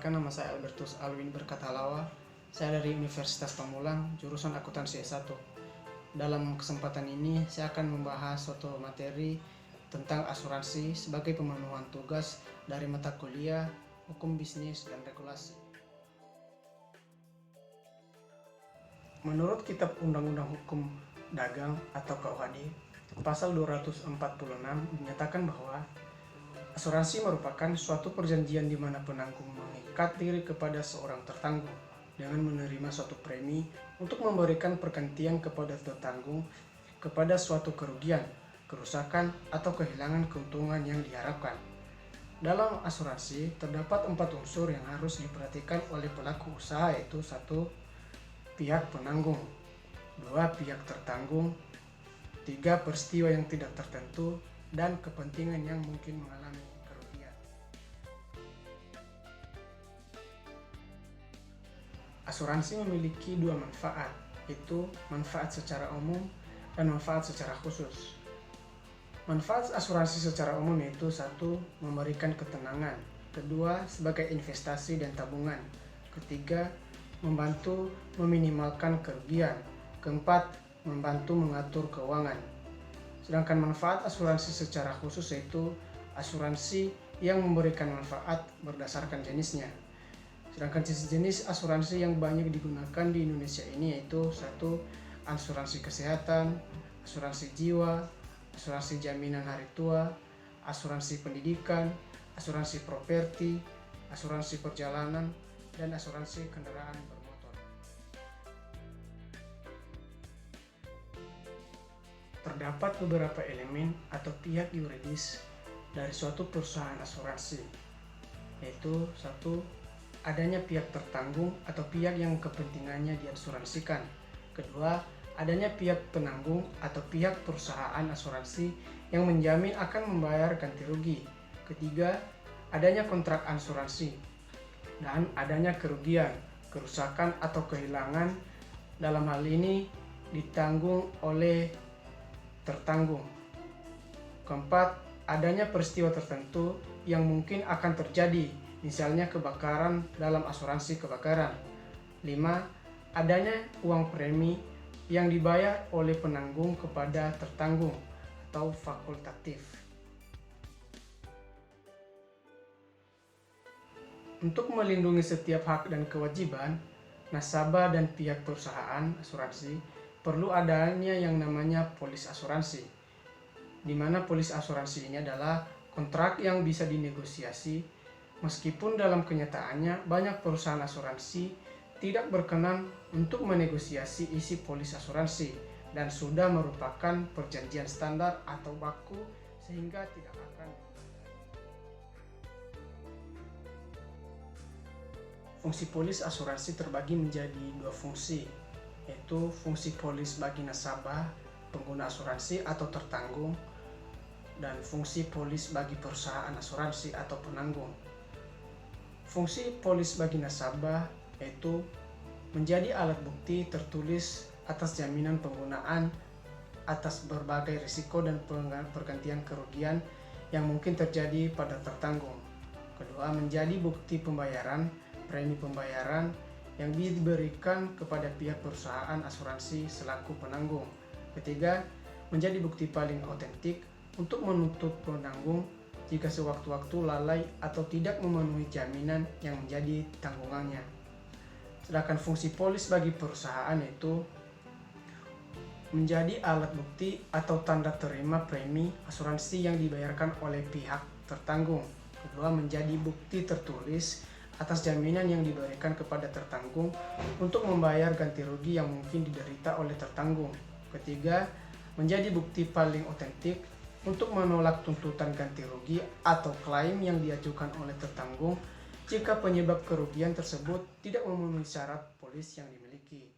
Perkenalkan, nama saya Albertus Alwin Berkatalawa. Saya dari Universitas Pamulang, jurusan Akuntansi S1. Dalam kesempatan ini, saya akan membahas suatu materi tentang asuransi sebagai pemenuhan tugas dari mata kuliah Hukum Bisnis dan Regulasi. Menurut Kitab Undang-Undang Hukum Dagang atau KUHD, pasal 246 dinyatakan bahwa asuransi merupakan suatu perjanjian di mana penanggung mengikat diri kepada seorang tertanggung dengan menerima suatu premi untuk memberikan pergantian kepada tertanggung kepada suatu kerugian, kerusakan, atau kehilangan keuntungan yang diharapkan. Dalam asuransi, terdapat 4 unsur yang harus diperhatikan oleh pelaku usaha, yaitu 1. Pihak penanggung, 2. Pihak tertanggung, 3. Peristiwa yang tidak tertentu, dan kepentingan yang mungkin mengalami kerugian. Asuransi memiliki 2 manfaat, yaitu manfaat secara umum dan manfaat secara khusus. Manfaat asuransi secara umum yaitu 1. Memberikan ketenangan, 2. Sebagai investasi dan tabungan, 3. Membantu meminimalkan kerugian, 4. Membantu mengatur keuangan. Sedangkan manfaat asuransi secara khusus yaitu asuransi yang memberikan manfaat berdasarkan jenisnya. Sedangkan jenis-jenis asuransi yang banyak digunakan di Indonesia ini yaitu 1. Asuransi kesehatan, asuransi jiwa, asuransi jaminan hari tua, asuransi pendidikan, asuransi properti, asuransi perjalanan, dan asuransi kendaraan bermotor. Terdapat beberapa elemen atau pihak yuridis dari suatu perusahaan asuransi, yaitu 1. Adanya pihak tertanggung atau pihak yang kepentingannya diasuransikan, 2. Adanya pihak penanggung atau pihak perusahaan asuransi yang menjamin akan membayar ganti rugi, 3. Adanya kontrak asuransi, dan adanya kerugian, kerusakan, atau kehilangan dalam hal ini ditanggung oleh tertanggung. 4. Adanya peristiwa tertentu yang mungkin akan terjadi, misalnya kebakaran dalam asuransi kebakaran. 5. Adanya uang premi yang dibayar oleh penanggung kepada tertanggung atau fakultatif. Untuk melindungi setiap hak dan kewajiban nasabah dan pihak perusahaan asuransi, perlu adanya yang namanya polis asuransi, di mana polis asuransi ini adalah kontrak yang bisa dinegosiasi, meskipun dalam kenyataannya banyak perusahaan asuransi tidak berkenan untuk menegosiasi isi polis asuransi dan sudah merupakan perjanjian standar atau baku sehingga tidak akan. Fungsi polis asuransi terbagi menjadi 2 fungsi, yaitu fungsi polis bagi nasabah, pengguna asuransi atau tertanggung, dan fungsi polis bagi perusahaan asuransi atau penanggung. Fungsi polis bagi nasabah yaitu menjadi alat bukti tertulis atas jaminan penggunaan atas berbagai risiko dan pergantian kerugian yang mungkin terjadi pada tertanggung. Kedua, menjadi bukti pembayaran premi pembayaran yang diberikan kepada pihak perusahaan asuransi selaku penanggung. Ketiga, menjadi bukti paling otentik untuk menuntut penanggung jika sewaktu-waktu lalai atau tidak memenuhi jaminan yang menjadi tanggungannya. Sedangkan fungsi polis bagi perusahaan yaitu menjadi alat bukti atau tanda terima premi asuransi yang dibayarkan oleh pihak tertanggung. Kedua, menjadi bukti tertulis atas jaminan yang diberikan kepada tertanggung untuk membayar ganti rugi yang mungkin diderita oleh tertanggung. Ketiga, menjadi bukti paling otentik untuk menolak tuntutan ganti rugi atau klaim yang diajukan oleh tertanggung jika penyebab kerugian tersebut tidak memenuhi syarat polis yang dimiliki.